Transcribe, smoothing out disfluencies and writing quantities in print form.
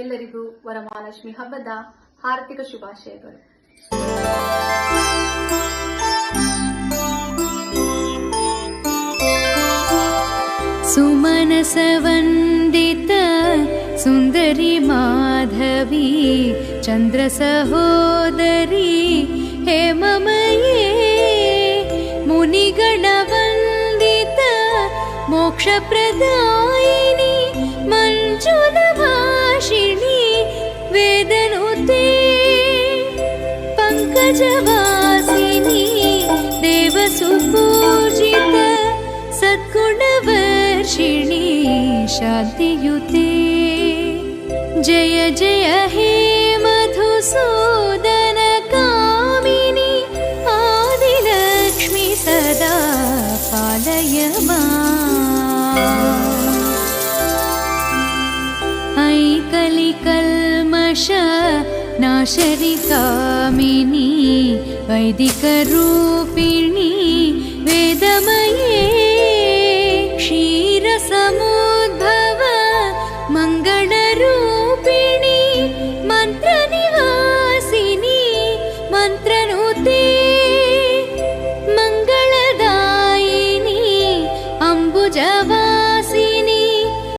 ಎಲ್ಲರಿಗೂ ವರಮಹಾಲಕ್ಷ್ಮಿ ಹಬ್ಬದ ಹಾರ್ದಿಕ ಶುಭಾಶಯಗಳು. ಸುಮನಸವಂದಿತ ಸುಂದರಿ ಮಾಧವಿ ಚಂದ್ರ ಸಹೋದರಿ ಹೇಮಮಯೇ ಮುನಿಗಣ ವಂದಿತ ಮೋಕ್ಷ ಪ್ರದಾಯಿನಿ ಮಂಜುಳ ಭಾಷಿಣಿ ವೇದನುತೆ ಪಂಕಜವಾಸಿನಿ ದೇವಸುಪೂಜಿತ सद्गुणवर्षिणी शान्तियुते जय जय हे मधुसूदन कामिनी आदिलक्ष्मी सदा पालय माम् ऐ कलिकल्मष नाशरि कामिनी वैदिकरूपिणी वेदम